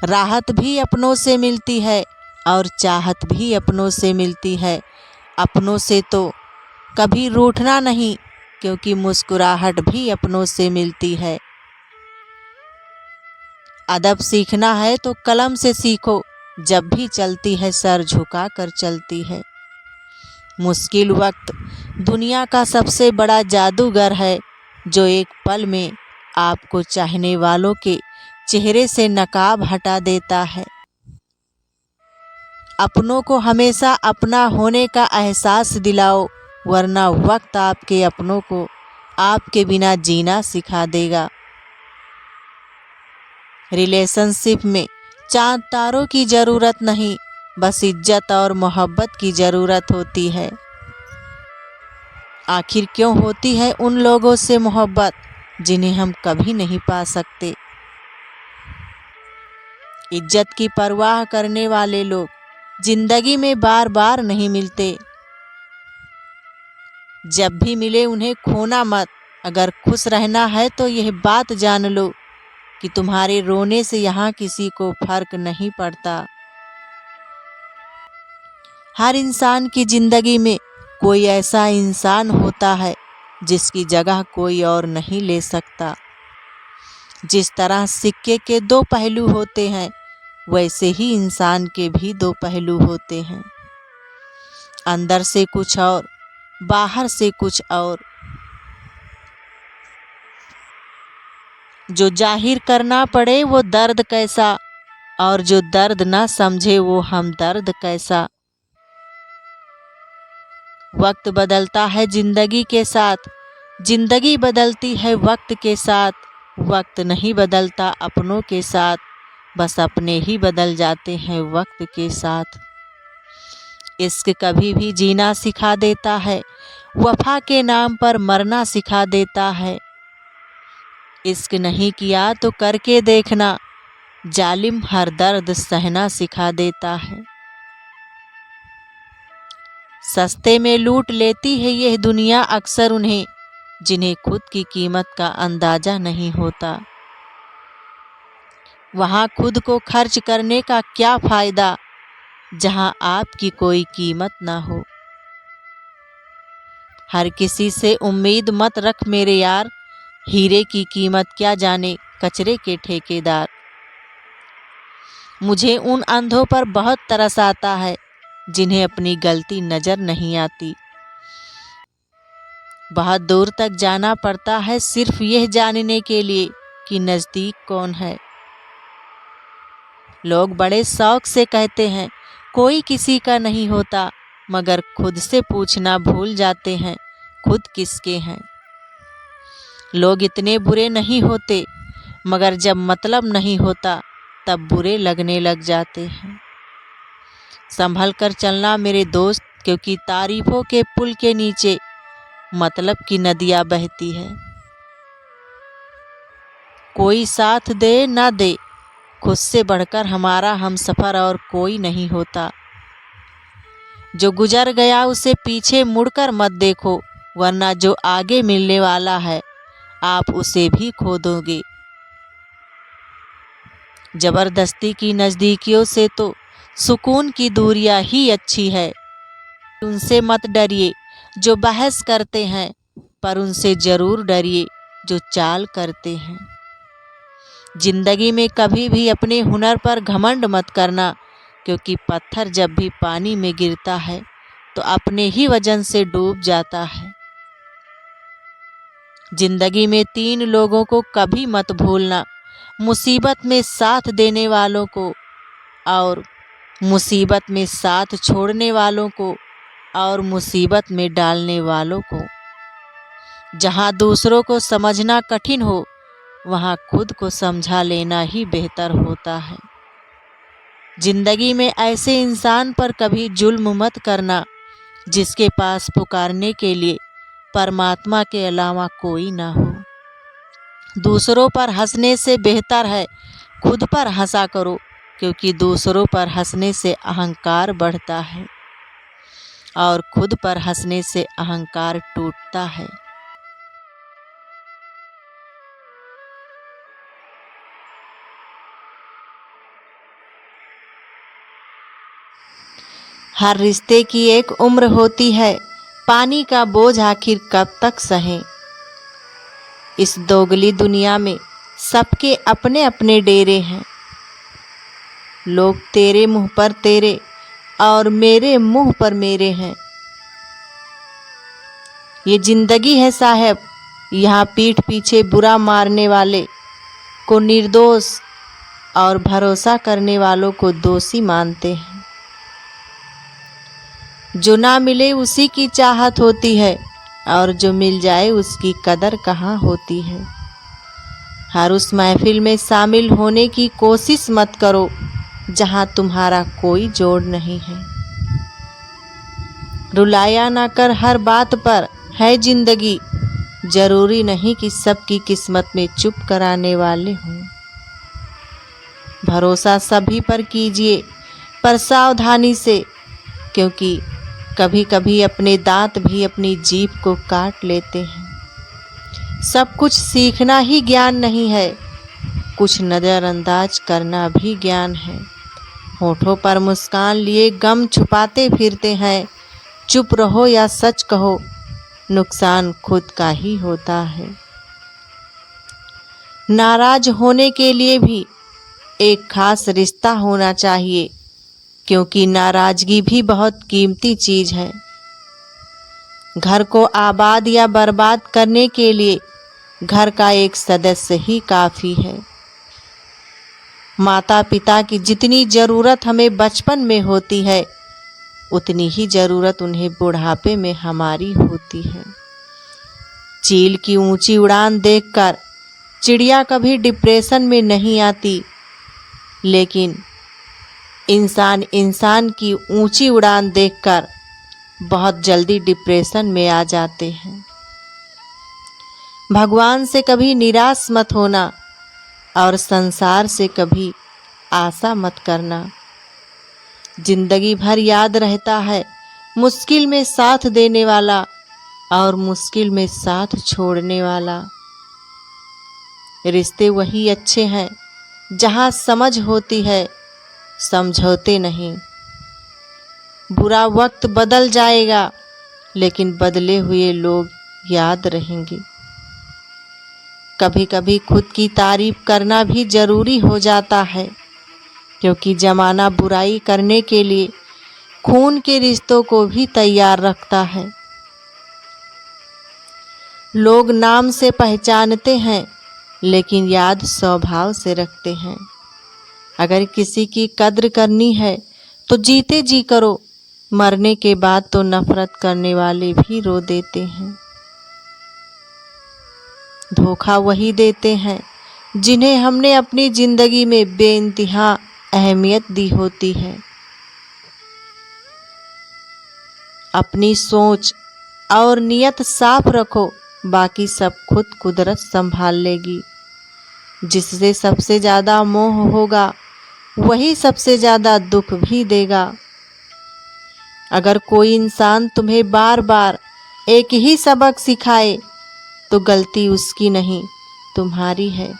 राहत भी अपनों से मिलती है और चाहत भी अपनों से मिलती है। अपनों से तो कभी रूठना नहीं, क्योंकि मुस्कुराहट भी अपनों से मिलती है। अदब सीखना है तो कलम से सीखो, जब भी चलती है सर झुका कर चलती है। मुश्किल वक्त दुनिया का सबसे बड़ा जादूगर है, जो एक पल में आपको चाहने वालों के चेहरे से नकाब हटा देता है। अपनों को हमेशा अपना होने का एहसास दिलाओ, वरना वक्त आपके अपनों को आपके बिना जीना सिखा देगा। रिलेशनशिप में चांद तारों की ज़रूरत नहीं, बस इज्जत और मोहब्बत की ज़रूरत होती है। आखिर क्यों होती है उन लोगों से मोहब्बत जिन्हें हम कभी नहीं पा सकते। इज्जत की परवाह करने वाले लोग जिंदगी में बार बार नहीं मिलते। जब भी मिले उन्हें खोना मत। अगर खुश रहना है तो यह बात जान लो कि तुम्हारे रोने से यहाँ किसी को फर्क नहीं पड़ता। हर इंसान की जिंदगी में कोई ऐसा इंसान होता है जिसकी जगह कोई और नहीं ले सकता। जिस तरह सिक्के के दो पहलू होते हैं, वैसे ही इंसान के भी दो पहलू होते हैं। अंदर से कुछ और, बाहर से कुछ और। जो जाहिर करना पड़े वो दर्द कैसा, और जो दर्द ना समझे वो हमदर्द कैसा। वक्त बदलता है जिंदगी के साथ, जिंदगी बदलती है वक्त के साथ। वक्त नहीं बदलता अपनों के साथ, बस अपने ही बदल जाते हैं वक्त के साथ। इश्क कभी भी जीना सिखा देता है, वफा के नाम पर मरना सिखा देता है। इश्क नहीं किया तो करके देखना, जालिम हर दर्द सहना सिखा देता है। सस्ते में लूट लेती है यह दुनिया अक्सर उन्हें, जिन्हें खुद की कीमत का अंदाजा नहीं होता। वहाँ खुद को खर्च करने का क्या फ़ायदा, जहाँ आपकी कोई कीमत ना हो। हर किसी से उम्मीद मत रख मेरे यार, हीरे की कीमत क्या जाने कचरे के ठेकेदार। मुझे उन अंधों पर बहुत तरस आता है जिन्हें अपनी गलती नज़र नहीं आती। बहुत दूर तक जाना पड़ता है सिर्फ यह जानने के लिए कि नज़दीक कौन है। लोग बड़े शौक से कहते हैं कोई किसी का नहीं होता, मगर खुद से पूछना भूल जाते हैं खुद किसके हैं। लोग इतने बुरे नहीं होते, मगर जब मतलब नहीं होता तब बुरे लगने लग जाते हैं। संभल कर चलना मेरे दोस्त, क्योंकि तारीफों के पुल के नीचे मतलब की नदियाँ बहती है। कोई साथ दे ना दे, खुद से बढ़कर हमारा हमसफ़र और कोई नहीं होता। जो गुजर गया उसे पीछे मुड़कर मत देखो, वरना जो आगे मिलने वाला है आप उसे भी खो दोगे। ज़बरदस्ती की नज़दीकियों से तो सुकून की दूरियां ही अच्छी है। उनसे मत डरिए जो बहस करते हैं, पर उनसे ज़रूर डरिए जो चाल करते हैं। जिंदगी में कभी भी अपने हुनर पर घमंड मत करना, क्योंकि पत्थर जब भी पानी में गिरता है तो अपने ही वजन से डूब जाता है। जिंदगी में तीन लोगों को कभी मत भूलना, मुसीबत में साथ देने वालों को, और मुसीबत में साथ छोड़ने वालों को, और मुसीबत में डालने वालों को। जहाँ दूसरों को समझना कठिन हो, वहाँ खुद को समझा लेना ही बेहतर होता है। जिंदगी में ऐसे इंसान पर कभी जुल्म मत करना जिसके पास पुकारने के लिए परमात्मा के अलावा कोई ना हो। दूसरों पर हंसने से बेहतर है खुद पर हंसा करो, क्योंकि दूसरों पर हंसने से अहंकार बढ़ता है और खुद पर हंसने से अहंकार टूटता है। हर रिश्ते की एक उम्र होती है, पानी का बोझ आखिर कब तक सहें। इस दोगली दुनिया में सबके अपने अपने डेरे हैं। लोग तेरे मुंह पर तेरे और मेरे मुंह पर मेरे हैं। ये जिंदगी है साहब, यहाँ पीठ पीछे बुरा मारने वाले को निर्दोष और भरोसा करने वालों को दोषी मानते हैं। जो ना मिले उसी की चाहत होती है और जो मिल जाए उसकी कदर कहाँ होती है। हर उस महफिल में शामिल होने की कोशिश मत करो जहाँ तुम्हारा कोई जोड़ नहीं है। रुलाया ना कर हर बात पर है जिंदगी, जरूरी नहीं कि सबकी किस्मत में चुप कराने वाले हों। भरोसा सभी पर कीजिए पर सावधानी से, क्योंकि कभी कभी अपने दांत भी अपनी जीभ को काट लेते हैं। सब कुछ सीखना ही ज्ञान नहीं है, कुछ नज़रअंदाज करना भी ज्ञान है। होठों पर मुस्कान लिए गम छुपाते फिरते हैं। चुप रहो या सच कहो, नुकसान खुद का ही होता है। नाराज होने के लिए भी एक खास रिश्ता होना चाहिए, क्योंकि नाराजगी भी बहुत कीमती चीज है। घर को आबाद या बर्बाद करने के लिए घर का एक सदस्य ही काफी है। माता पिता की जितनी जरूरत हमें बचपन में होती है, उतनी ही जरूरत उन्हें बुढ़ापे में हमारी होती है। चील की ऊंची उड़ान देखकर चिड़िया कभी डिप्रेशन में नहीं आती, लेकिन इंसान की ऊंची उड़ान देखकर बहुत जल्दी डिप्रेशन में आ जाते हैं। भगवान से कभी निराश मत होना और संसार से कभी आशा मत करना। जिंदगी भर याद रहता है मुश्किल में साथ देने वाला और मुश्किल में साथ छोड़ने वाला। रिश्ते वही अच्छे हैं जहाँ समझ होती है, समझौते नहीं। बुरा वक्त बदल जाएगा, लेकिन बदले हुए लोग याद रहेंगे। कभी कभी खुद की तारीफ करना भी जरूरी हो जाता है, क्योंकि जमाना बुराई करने के लिए खून के रिश्तों को भी तैयार रखता है। लोग नाम से पहचानते हैं, लेकिन याद स्वभाव से रखते हैं। अगर किसी की कद्र करनी है तो जीते जी करो, मरने के बाद तो नफरत करने वाले भी रो देते हैं। धोखा वही देते हैं जिन्हें हमने अपनी जिंदगी में बेइंतहा अहमियत दी होती है। अपनी सोच और नियत साफ रखो, बाकी सब खुद कुदरत संभाल लेगी। जिससे सबसे ज़्यादा मोह होगा वही सबसे ज़्यादा दुख भी देगा। अगर कोई इंसान तुम्हें बार बार एक ही सबक सिखाए तो गलती उसकी नहीं तुम्हारी है।